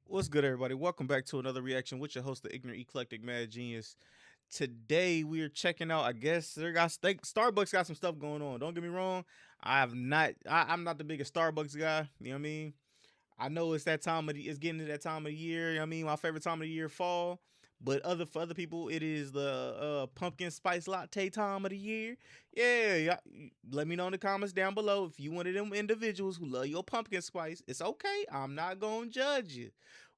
What's good, everybody? Welcome back to another reaction with your host, the ignorant, eclectic, mad genius. Today we are checking out. I guess Starbucks got some stuff going on. Don't get me wrong. I'm not the biggest Starbucks guy. You know what I mean? I know it's that time of it's getting to that time of the year. You know what I mean, my favorite time of the year, fall. But for other people, it is the pumpkin spice latte time of the year. Yeah, let me know in the comments down below if you one of them individuals who love your pumpkin spice. It's okay. I'm not gonna judge you.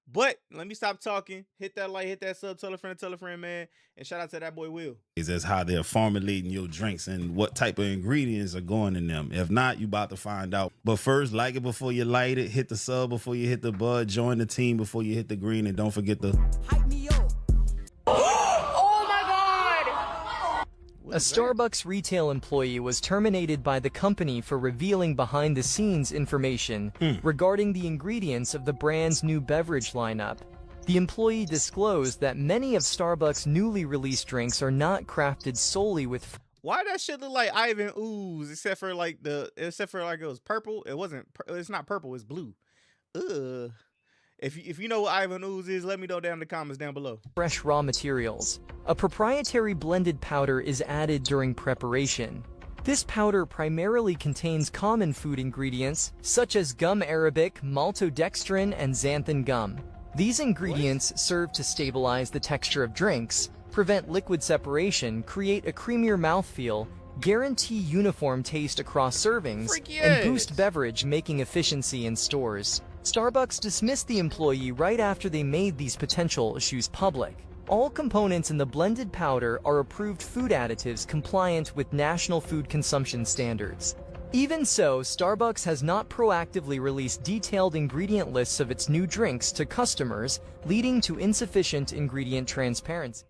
But let me stop talking. Hit that like, hit that sub, tell a friend, man. And shout out to that boy Will. Is as how they're formulating your drinks and what type of ingredients are going in them. If not, you about to find out. But first, like it before you light it, hit the sub before you hit the bud, join the team before you hit the green, and don't forget to hype me up. Oh my god! A Starbucks retail employee was terminated by the company for revealing behind-the-scenes information regarding the ingredients of the brand's new beverage lineup. The employee disclosed that many of Starbucks' newly released drinks are not crafted solely with Why that shit look like Ivan Ooze, except for like it was purple. It's not purple, it's blue. Ugh. If you know what Ivan Ooze is, let me know down in the comments down below. fresh raw materials. A proprietary blended powder is added during preparation. This powder primarily contains common food ingredients such as gum arabic, maltodextrin, and xanthan gum. These ingredients serve to stabilize the texture of drinks, prevent liquid separation, create a creamier mouthfeel, guarantee uniform taste across servings, and boost beverage making efficiency in stores. Starbucks dismissed the employee right after they made these potential issues public. All components in the blended powder are approved food additives compliant with national food consumption standards. Even so, Starbucks has not proactively released detailed ingredient lists of its new drinks to customers, leading to insufficient ingredient transparency.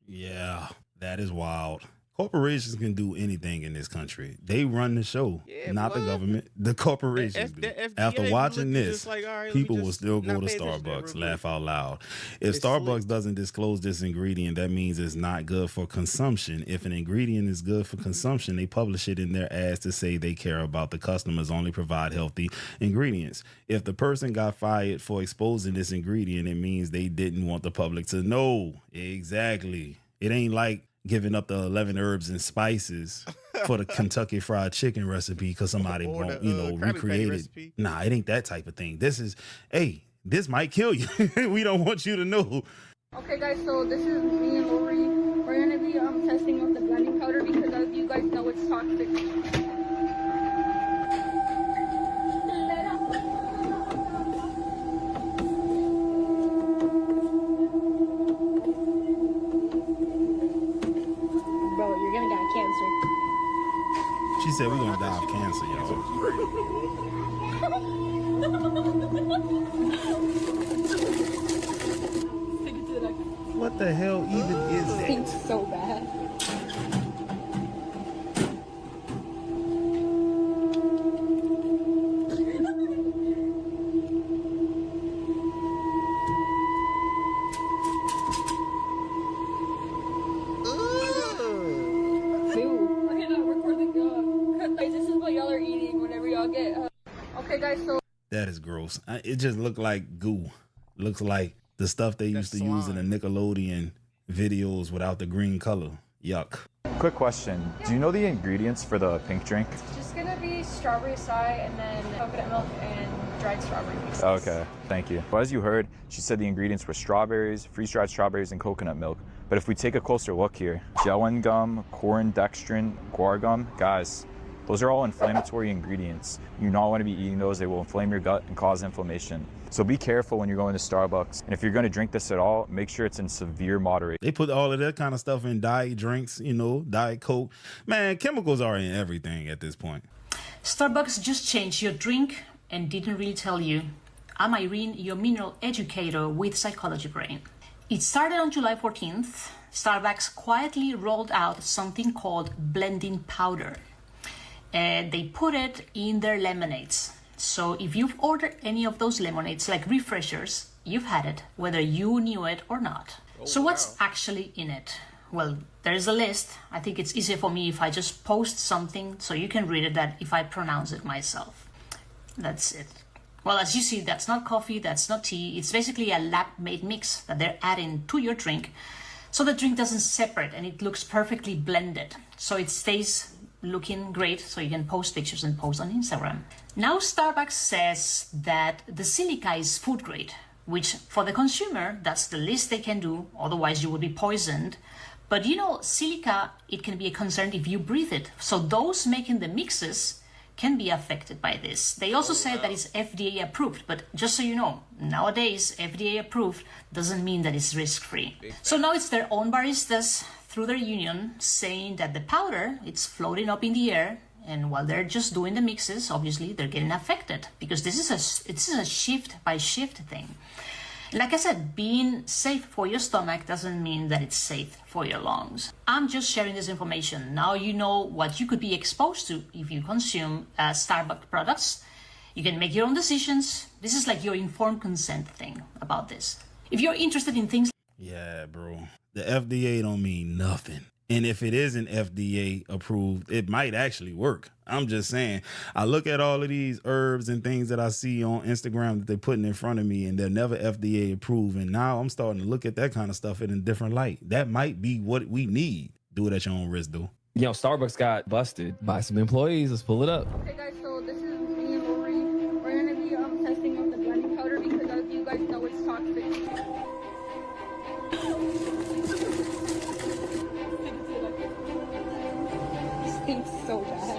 Yeah, that is wild. Corporations can do anything in this country. They run the show, not the government. The corporations do. After watching this, people will still go to Starbucks. Laugh out loud. If Starbucks doesn't disclose this ingredient, that means it's not good for consumption. If an ingredient is good for consumption, they publish it in their ads to say they care about the customers, only provide healthy ingredients. If the person got fired for exposing this ingredient, it means they didn't want the public to know. Exactly. It ain't like giving up the 11 herbs and spices for the Kentucky Fried Chicken recipe because somebody won't, recreate it. Nah, it ain't that type of thing. This is, hey, this might kill you. We don't want you to know. Okay guys, so this is me and Lori. We're gonna be testing out the blending powder because as you guys know it's toxic. Bro, you're gonna die of cancer. She said we're gonna die of cancer, y'all. What the hell even is that? It's so bad. Okay, now recording. Guys, this is what y'all are eating whenever y'all get. Okay, guys, so That is gross. It just looked like goo. Looks like the stuff they used to use in the Nickelodeon videos without the green color. Yuck. Quick question. Do you know the ingredients for the pink drink? it's just gonna be strawberry acai and then coconut milk and dried strawberry pieces. Okay, thank you. Well, as you heard, she said the ingredients were strawberries, freeze-dried strawberries, and coconut milk. But if we take a closer look here, gellan gum, corn dextrin, guar gum, guys, those are all inflammatory ingredients. You do not want to be eating those. They will inflame your gut and cause inflammation. So be careful when you're going to Starbucks. And if you're going to drink this at all, make sure it's in severe moderation. They put all of that kind of stuff in diet drinks, Diet Coke. Man, chemicals are in everything at this point. Starbucks just changed your drink and didn't really tell you. I'm Irene, your mineral educator with Psychology Brain. It started on July 14th. Starbucks quietly rolled out something called blending powder. They put it in their lemonades. So if you've ordered any of those lemonades, like refreshers, you've had it, whether you knew it or not. So what's actually in it? Well, there's a list. I think it's easier for me if I just post something so you can read it, that if I pronounce it myself. That's it. Well, as you see, that's not coffee, that's not tea. It's basically a lab-made mix that they're adding to your drink. So the drink doesn't separate and it looks perfectly blended. So it stays looking great, so you can post pictures and post on Instagram. Now Starbucks says that the silica is food grade, which for the consumer, that's the least they can do, otherwise you would be poisoned. But you know, silica, it can be a concern if you breathe it. So those making the mixes can be affected by this. They also said that it's FDA approved, but just so you know, nowadays FDA approved doesn't mean that it's risk-free. So now it's their own baristas through their union saying that the powder, it's floating up in the air, and while they're just doing the mixes, obviously they're getting affected because this is a shift by shift thing. Like I said, being safe for your stomach doesn't mean that it's safe for your lungs. I'm just sharing this information. Now you know what you could be exposed to if you consume Starbucks products. You can make your own decisions. This is like your informed consent thing about this. If you're interested in things... Yeah, bro. The FDA don't mean nothing. And if it isn't FDA approved, it might actually work. I'm just saying, I look at all of these herbs and things that I see on Instagram that they're putting in front of me and they're never FDA approved. And now I'm starting to look at that kind of stuff in a different light. That might be what we need. Do it at your own risk, though. You know, Starbucks got busted by some employees. Let's pull it up. Okay guys, so this is me and Lori. We're going to be testing out the blending powder because as you guys know it's toxic. Stinks so bad.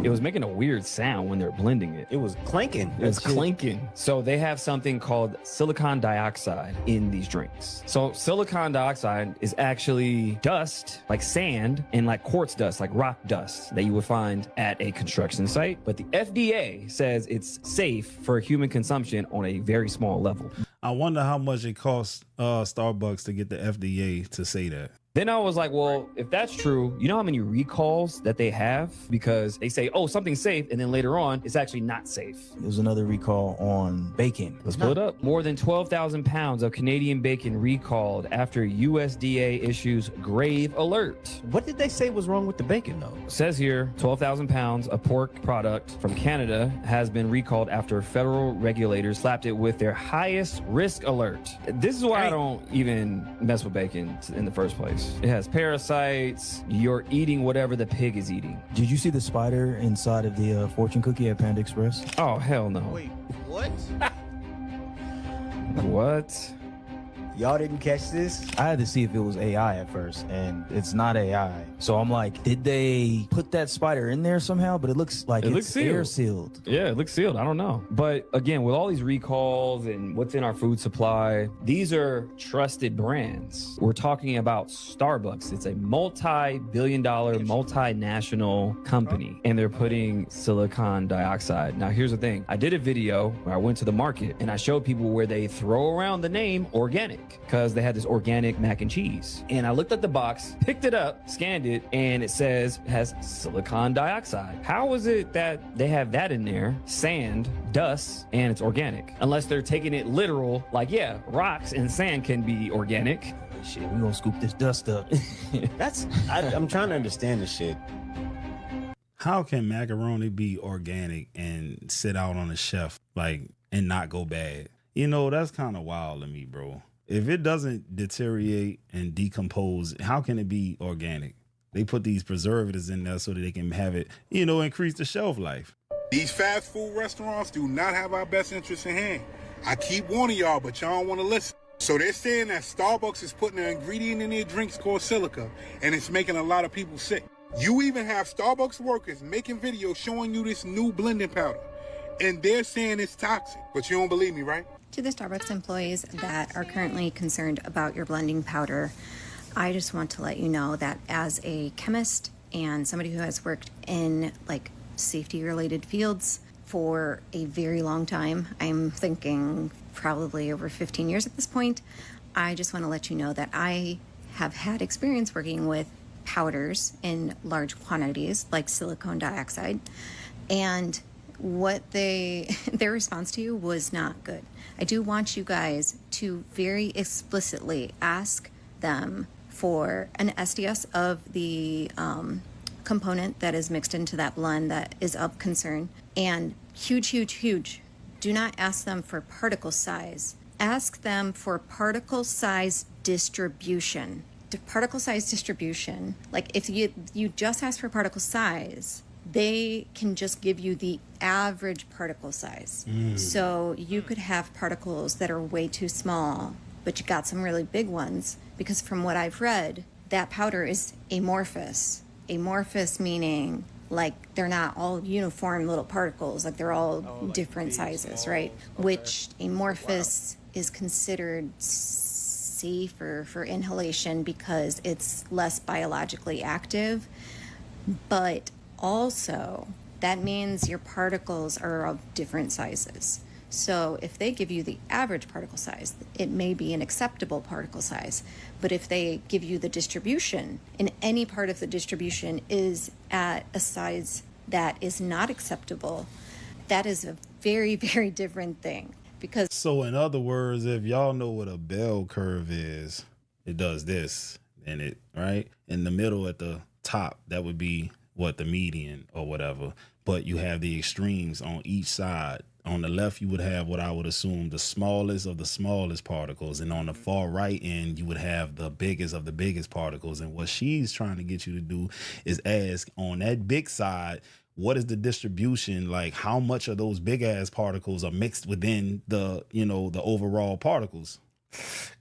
It was making a weird sound when they're blending it. It was clanking. It was clinking. So they have something called silicon dioxide in these drinks. So silicon dioxide is actually dust, like sand, and like quartz dust, like rock dust that you would find at a construction site. But the FDA says it's safe for human consumption on a very small level. I wonder how much it costs Starbucks to get the FDA to say that. Then I was like, well, if that's true, you know how many recalls that they have? Because they say, oh, something's safe, and then later on, it's actually not safe. There was another recall on bacon. Let's pull it up. More than 12,000 pounds of Canadian bacon recalled after USDA issues grave alert. What did they say was wrong with the bacon, though? It says here, 12,000 pounds of pork product from Canada has been recalled after federal regulators slapped it with their highest risk alert. This is why I don't even mess with bacon in the first place. It has parasites. You're eating whatever the pig is eating. Did you see the spider inside of the fortune cookie at Panda Express? Oh, hell no. Wait, what? What? Y'all didn't catch this? I had to see if it was AI at first, and it's not AI. So I'm like, did they put that spider in there somehow? But it looks like it's air sealed. Yeah, it looks sealed. I don't know. But again, with all these recalls and what's in our food supply, these are trusted brands. We're talking about Starbucks. It's a multi-billion-dollar, multinational company, and they're putting silicon dioxide. Now, here's the thing. I did a video where I went to the market, and I showed people where they throw around the name organic, because they had this organic mac and cheese. And I looked at the box, picked it up, scanned it, and it says it has silicon dioxide. How is it that they have that in there, sand, dust, and it's organic? Unless they're taking it literal, like, yeah, rocks and sand can be organic. Shit, we're gonna scoop this dust up. I'm trying to understand this shit. How can macaroni be organic and sit out on a shelf, like, and not go bad? You know, that's kind of wild to me, bro. If it doesn't deteriorate and decompose, how can it be organic? They put these preservatives in there so that they can have it, you know, increase the shelf life. These fast food restaurants do not have our best interests in hand. I keep warning y'all, but y'all don't want to listen. So they're saying that Starbucks is putting an ingredient in their drinks called silica, and it's making a lot of people sick. You even have Starbucks workers making videos showing you this new blending powder, and they're saying it's toxic. But you don't believe me, right? To the Starbucks employees that are currently concerned about your blending powder, I just want to let you know that as a chemist and somebody who has worked in like safety related fields for a very long time, I'm thinking probably over 15 years at this point, I just want to let you know that I have had experience working with powders in large quantities like silicone dioxide, and what their response to you was not good. I do want you guys to very explicitly ask them for an SDS of the component that is mixed into that blend that is of concern, And huge, huge, huge. Do not ask them for particle size. Ask them for particle size distribution. Particle size distribution, like if you just ask for particle size, they can just give you the average particle size. So you could have particles that are way too small, but you got some really big ones, because from what I've read, that powder is amorphous. Amorphous meaning like they're not all uniform little particles, like they're all different sizes, right? Okay. Which amorphous is considered safer for inhalation because it's less biologically active, but also that means your particles are of different sizes. So if they give you the average particle size, it may be an acceptable particle size. But if they give you the distribution, and any part of the distribution is at a size that is not acceptable, that is a very, very different thing. Because so in other words, if y'all know what a bell curve is, it does this, and it, right? In the middle at the top, that would be what, the median or whatever. But you have the extremes on each side. On the left, you would have what I would assume the smallest of the smallest particles. And on the far right end, you would have the biggest of the biggest particles. And what she's trying to get you to do is ask, on that big side, what is the distribution? Like, how much of those big ass particles are mixed within the, you know, the overall particles?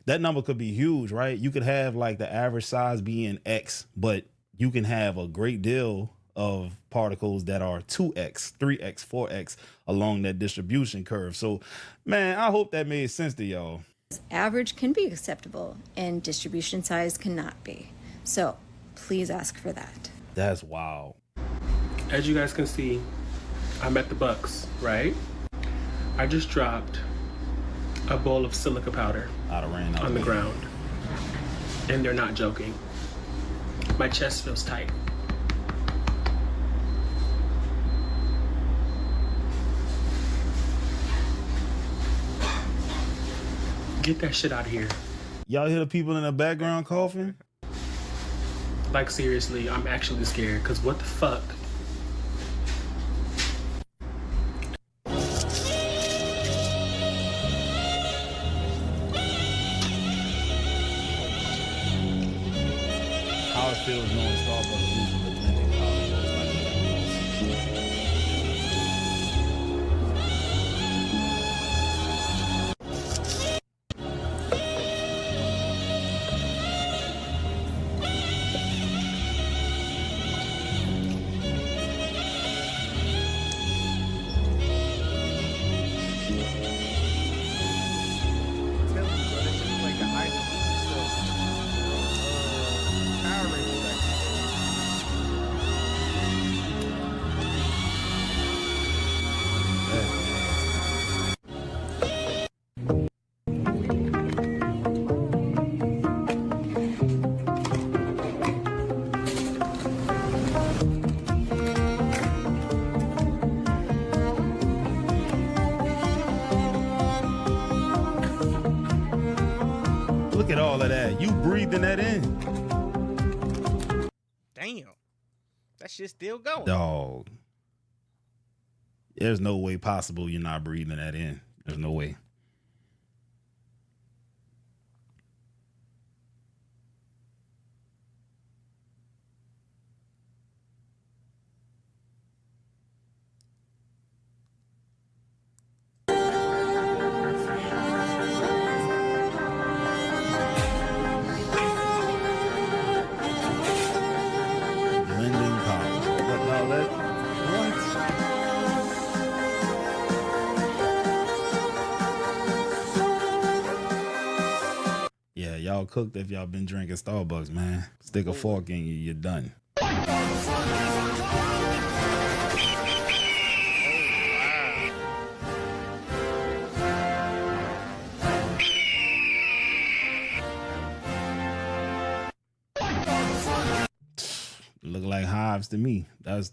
That number could be huge, right? You could have like the average size being X, but you can have a great deal of particles that are 2x, 3x, 4x along that distribution curve. So, man, I hope that made sense to y'all. Average can be acceptable and distribution size cannot be. So please ask for that. That's wild. As you guys can see, I'm at the Bucks, right? I just dropped a bowl of silica powder on the ground. And they're not joking. My chest feels tight. Get that shit out of here. Y'all hear the people in the background coughing? Like, seriously, I'm actually scared, because what the fuck? How it feels knowing Starbucks using the blending Look at all of that. You breathing that in. Damn. That shit's still going. Dog. There's no way possible you're not breathing that in. There's no way. Y'all cooked if y'all been drinking Starbucks, man. Stick a fork in you, you're done. Look like hives to me. That's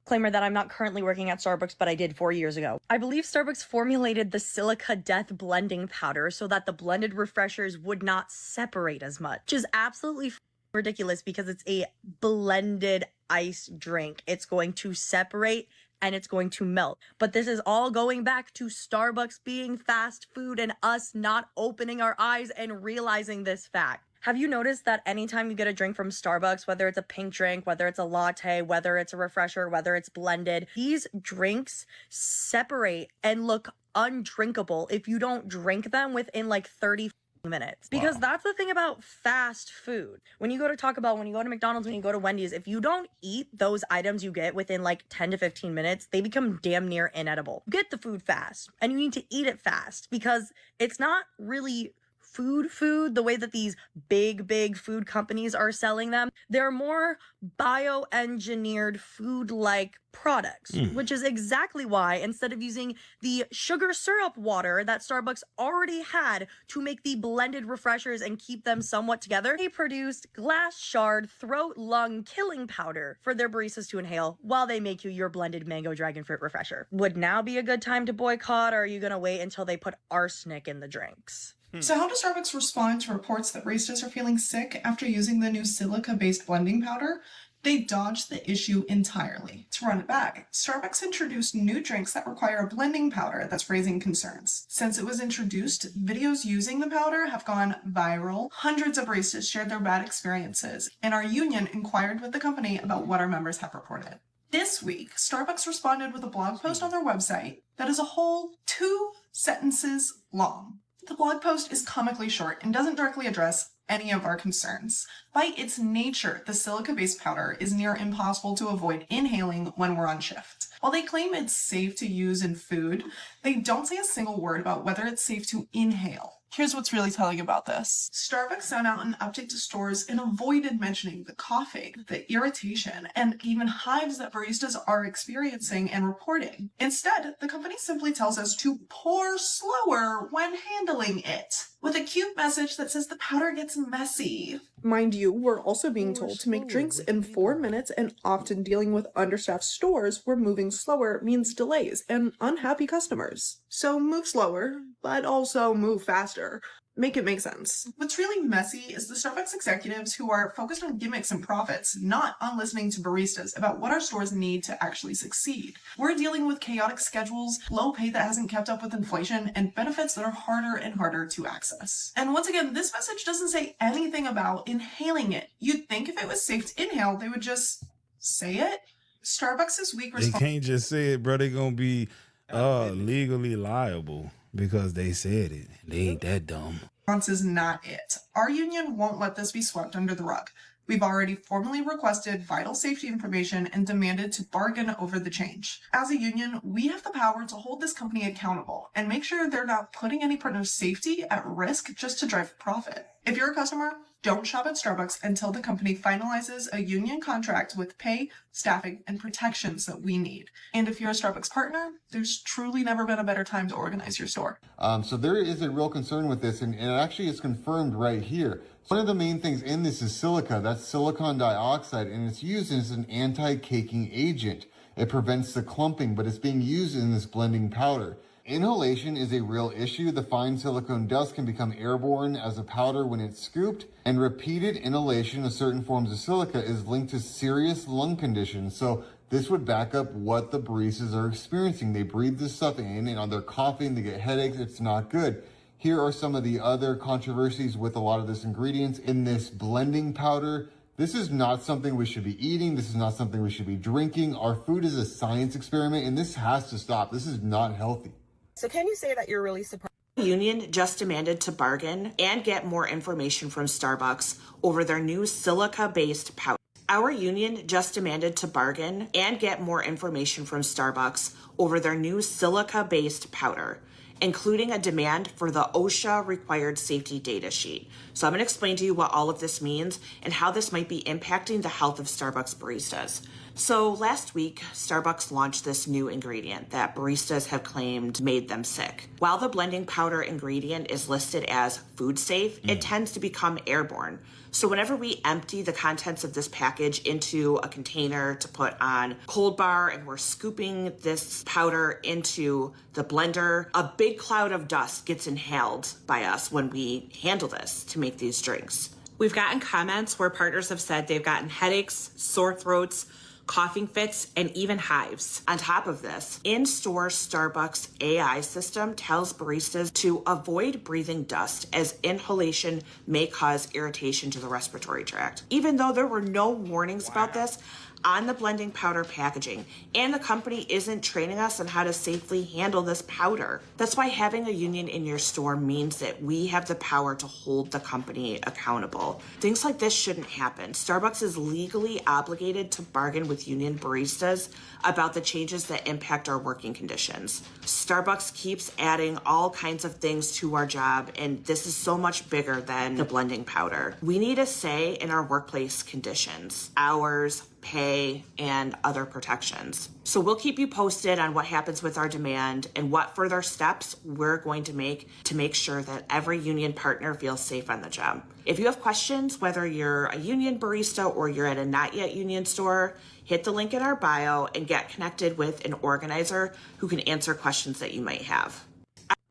Disclaimer that I'm not currently working at Starbucks, but I did 4 years ago. I believe Starbucks formulated the Silica Death blending powder so that the blended refreshers would not separate as much, which is absolutely ridiculous because it's a blended ice drink. It's going to separate and it's going to melt. But this is all going back to Starbucks being fast food and us not opening our eyes and realizing this fact. Have you noticed that anytime you get a drink from Starbucks, whether it's a pink drink, whether it's a latte, whether it's a refresher, whether it's blended, these drinks separate and look undrinkable if you don't drink them within like 30 minutes? Because that's the thing about fast food. When you go to Taco Bell, when you go to McDonald's, when you go to Wendy's, if you don't eat those items you get within like 10 to 15 minutes, they become damn near inedible. Get the food fast, and you need to eat it fast because it's not really food the way that these big food companies are selling them. They're more bioengineered food-like products, which is exactly why instead of using the sugar syrup water that Starbucks already had to make the blended refreshers and keep them somewhat together, they produced glass shard throat lung killing powder for their baristas to inhale while they make you your blended mango dragon fruit refresher. Would now be a good time to boycott, or are you gonna wait until they put arsenic in the drinks? So how does Starbucks respond to reports that baristas are feeling sick after using the new silica-based blending powder? They dodged the issue entirely. To run it back, Starbucks introduced new drinks that require a blending powder that's raising concerns. Since it was introduced, videos using the powder have gone viral. Hundreds of baristas shared their bad experiences, and our union inquired with the company about what our members have reported. This week, Starbucks responded with a blog post on their website that is a whole 2 sentences long. The blog post is comically short and doesn't directly address any of our concerns. By its nature, the silica-based powder is near impossible to avoid inhaling when we're on shift. While they claim it's safe to use in food, they don't say a single word about whether it's safe to inhale. Here's what's really telling about this. Starbucks sent out an update to stores and avoided mentioning the coughing, the irritation, and even hives that baristas are experiencing and reporting. Instead, the company simply tells us to pour slower when handling it, with a cute message that says the powder gets messy. Mind you, we're also being told to make drinks in 4 minutes, and often dealing with understaffed stores where moving slower means delays and unhappy customers. So move slower, but also move faster. Make it make sense. What's really messy is the Starbucks executives who are focused on gimmicks and profits, not on listening to baristas about what our stores need to actually succeed. We're dealing with chaotic schedules, low pay that hasn't kept up with inflation, and benefits that are harder and harder to access. And once again, this message doesn't say anything about inhaling it. You'd think if it was safe to inhale, they would just say it. Starbucks' weak response. They can't just say it, bro. They're gonna be legally liable because they said it. They ain't that dumb. Is not it. Our union won't let this be swept under the rug. We've already formally requested vital safety information and demanded to bargain over the change. As a union, we have the power to hold this company accountable and make sure they're not putting any partner's safety at risk just to drive profit. If you're a customer, don't shop at Starbucks until the company finalizes a union contract with pay, staffing, and protections that we need. And if you're a Starbucks partner, there's truly never been a better time to organize your store. So there is a real concern with this, and it actually is confirmed right here. One of the main things in this is silica. That's silicon dioxide, and it's used as an anti-caking agent. It prevents the clumping, but it's being used in this blending powder. Inhalation is a real issue. The fine silicone dust can become airborne as a powder when it's scooped, and repeated inhalation of certain forms of silica is linked to serious lung conditions. So this would back up what the baristas are experiencing. They breathe this stuff in and they're coughing, they get headaches. It's not good. Here are some of the other controversies with a lot of this ingredients in this blending powder. This is not something we should be eating. This is not something we should be drinking. Our food is a science experiment, and this has to stop. This is not healthy. So can you say that you're really surprised? The union just demanded to bargain and get more information from Starbucks over their new silica-based powder. Our union just demanded to bargain and get more information from Starbucks over their new silica-based powder, including a demand for the OSHA required safety data sheet. So I'm going to explain to you what all of this means and how this might be impacting the health of Starbucks baristas. So last week, Starbucks launched this new ingredient that baristas have claimed made them sick. While the blending powder ingredient is listed as food safe, it tends to become airborne. So whenever we empty the contents of this package into a container to put on cold bar and we're scooping this powder into the blender, a big cloud of dust gets inhaled by us when we handle this to make these drinks. We've gotten comments where partners have said they've gotten headaches, sore throats, coughing fits, and even hives. On top of this, in-store Starbucks AI system tells baristas to avoid breathing dust as inhalation may cause irritation to the respiratory tract. Even though there were no warnings about this on the blending powder packaging, and the company isn't training us on how to safely handle this powder. That's why having a union in your store means that we have the power to hold the company accountable. Things like this shouldn't happen. Starbucks is legally obligated to bargain with union baristas about the changes that impact our working conditions. Starbucks keeps adding all kinds of things to our job, and this is so much bigger than the blending powder. We need a say in our workplace conditions, hours, pay, and other protections. So we'll keep you posted on what happens with our demand and what further steps we're going to make sure that every union partner feels safe on the job. If you have questions, whether you're a union barista or you're at a not yet union store, hit the link in our bio and get connected with an organizer who can answer questions that you might have.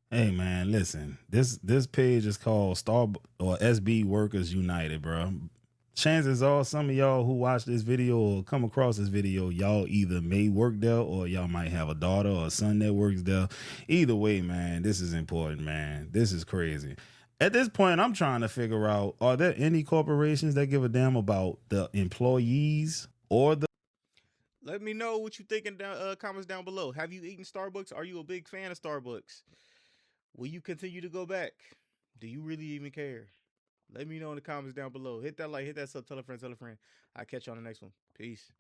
Hey man, listen, this page is called SB Workers United, bro. Chances are some of y'all who watch this video or come across this video, y'all either may work there or y'all might have a daughter or a son that works there. Either way, man, this is important, man. This is crazy. At this point, I'm trying to figure out, are there any corporations that give a damn about the employees or the... Let me know what you think in comments down below. Have you eaten Starbucks? Are you a big fan of Starbucks? Will you continue to go back? Do you really even care? Let me know in the comments down below. Hit that like, hit that sub, tell a friend, tell a friend. I'll catch you on the next one. Peace.